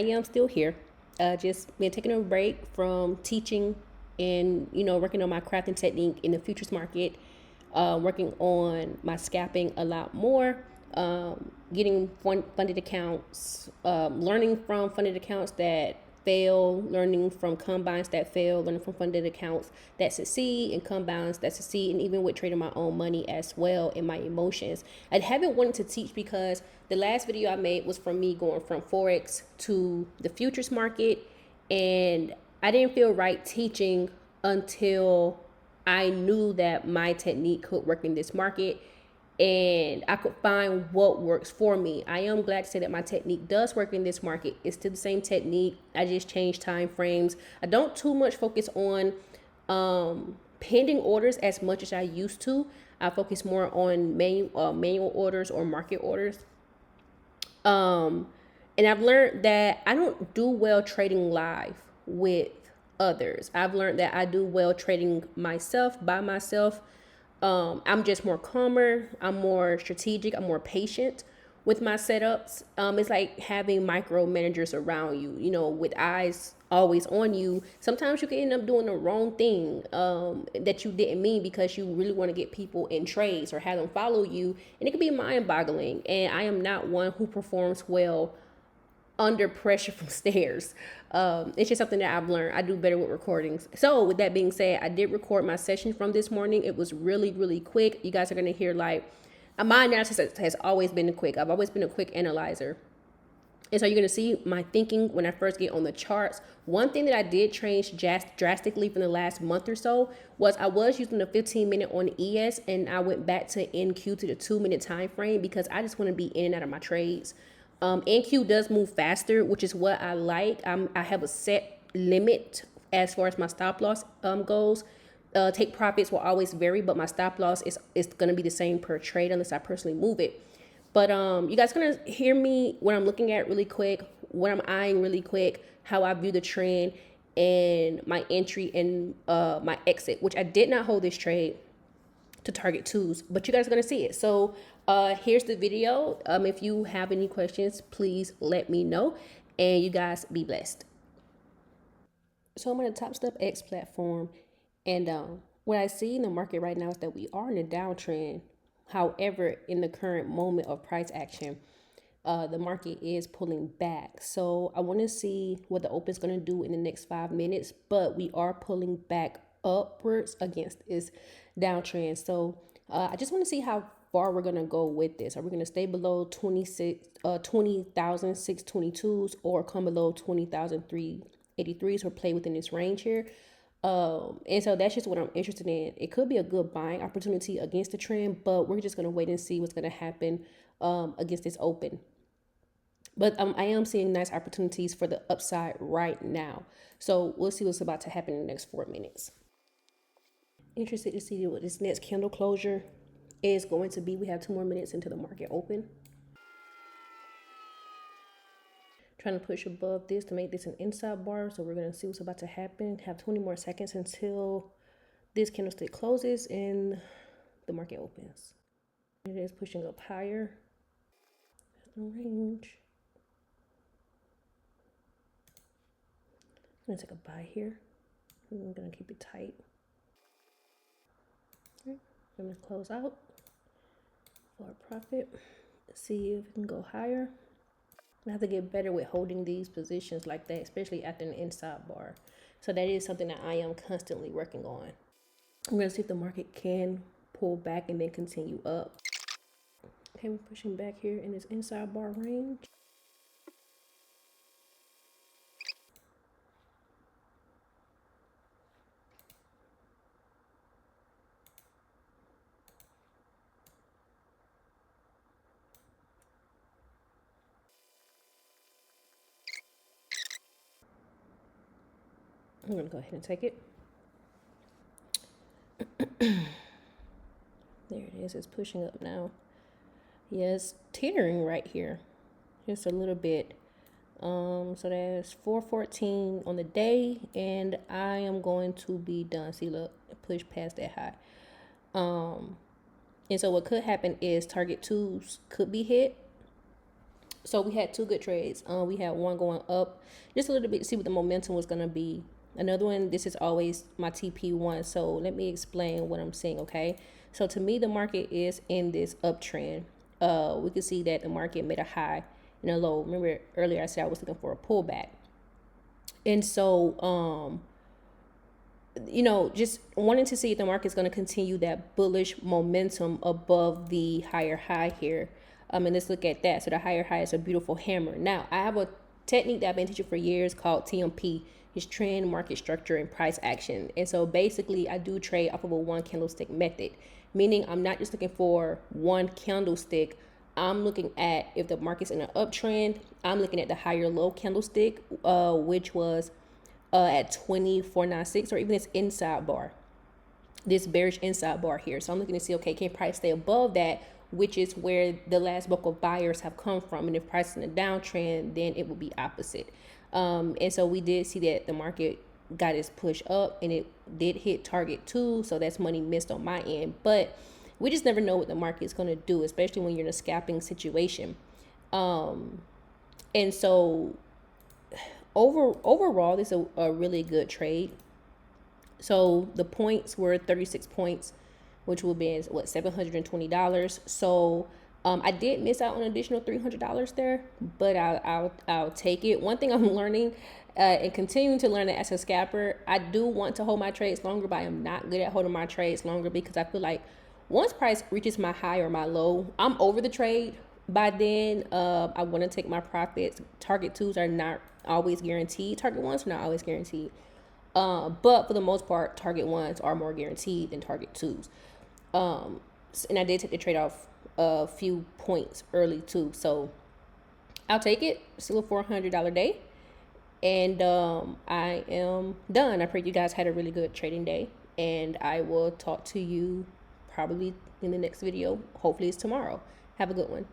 I am still here. Just been taking a break from teaching and working on my crafting technique in the futures market, working on my scalping a lot more, getting funded accounts, learning from funded accounts that fail, learning from combines that fail, learning from funded accounts that succeed, and combines that succeed, and even with trading my own money as well and my emotions. I haven't wanted to teach because the last video I made was from me going from Forex to the futures market, and I didn't feel right teaching until I knew that my technique could work in this market and I could find what works for me. I am glad to say that my technique does work in this market. It's still the same technique. I just changed time frames. I don't too much focus on pending orders as much as I used to. I focus more on manual orders or market orders. And I've learned that I don't do well trading live with others. I've learned that I do well trading myself by myself. I'm just more calmer. I'm more strategic. I'm more patient with my setups. It's like having micromanagers around you, with eyes always on you. Sometimes you can end up doing the wrong thing that you didn't mean because you really want to get people in trades or have them follow you. And it can be mind boggling. And I am not one who performs well under pressure from stairs. It's just something that I've learned. I do better with recordings. So with that being said, I did record my session from this morning. It was really, really quick. You guys are going to hear my analysis has always been quick. I've always been a quick analyzer. And so you're going to see my thinking when I first get on the charts. One thing that I did change drastically from the last month or so was I was using the 15-minute on ES, and I went back to NQ to the 2-minute time frame because I just want to be in and out of my trades. NQ does move faster, which is what I like. I have a set limit as far as my stop loss goes. Take profits will always vary, but my stop loss is going to be the same per trade unless I personally move it. But you guys gonna hear me what I'm looking at really quick, what I'm eyeing really quick, how I view the trend, and my entry and my exit, which I did not hold this trade to target twos, but you guys are gonna see it. So here's the video. If you have any questions, please let me know, and you guys be blessed. So I'm on the TopstepX platform, and what I see in the market right now is that we are in a downtrend. However, in the current moment of price action, the market is pulling back. So I want to see what the open is going to do in the next 5 minutes, but we are pulling back upwards against this downtrend. So I just want to see how far we're going to go with this. Are we going to stay below 20,622s or come below 20,383s or play within this range here? And so that's just what I'm interested in. It could be a good buying opportunity against the trend, but we're just going to wait and see what's going to happen against this open. But I am seeing nice opportunities for the upside right now. So we'll see what's about to happen in the next 4 minutes. Interested to see what this next candle closure is going to be. We have 2 more minutes into the market open. Trying to push above this to make this an inside bar. So we're going to see what's about to happen. Have 20 more seconds until this candlestick closes and the market opens. It is pushing up higher. There's no range. I'm going to take a buy here. I'm going to keep it tight. Okay. I'm going to close out for a profit. Let's see if it can go higher. I have to get better with holding these positions like that, especially after an inside bar. So that is something that I am constantly working on. I'm going to see if the market can pull back and then continue up. Okay, we're pushing back here in this inside bar range. I'm going to go ahead and take it. There it is. It's pushing up now. Yes, teetering right here. Just a little bit. So that's 414 on the day, and I am going to be done. See, look, push past that high. And so what could happen is target twos could be hit. So we had two good trades. We had one going up just a little bit to see what the momentum was going to be. Another one, this is always my TP1. So let me explain what I'm saying, okay? So to me, the market is in this uptrend. We can see that the market made a high and a low. Remember earlier I said I was looking for a pullback. And so, just wanting to see if the market's going to continue that bullish momentum above the higher high here. And let's look at that. So the higher high is a beautiful hammer. Now, I have a technique that I've been teaching for years called TMP. It's trend, market structure, and price action. And so basically, I do trade off of a one candlestick method, meaning I'm not just looking for one candlestick. I'm looking at, if the market's in an uptrend, I'm looking at the higher low candlestick, which was at 24.96, or even this inside bar, this bearish inside bar here. So I'm looking to see, okay, can price stay above that, which is where the last bulk of buyers have come from. And if price is in a downtrend, then it will be opposite. And so we did see that the market got its push up and it did hit target 2. So that's money missed on my end. But we just never know what the market is going to do, especially when you're in a scalping situation. And so overall, this is a really good trade. So the points were 36 points, which will be what, $720. So I did miss out on an additional $300 there, but I'll take it. One thing I'm learning and continuing to learn as a scalper, I do want to hold my trades longer, but I am not good at holding my trades longer because I feel like once price reaches my high or my low, I'm over the trade. By then, I want to take my profits. Target 2s are not always guaranteed. Target 1s are not always guaranteed. But for the most part, target 1s are more guaranteed than target 2s. And I did take the trade off a few points early too. So I'll take it. Still a $400 day. And I am done. I pray you guys had a really good trading day. And I will talk to you probably in the next video. Hopefully it's tomorrow. Have a good one.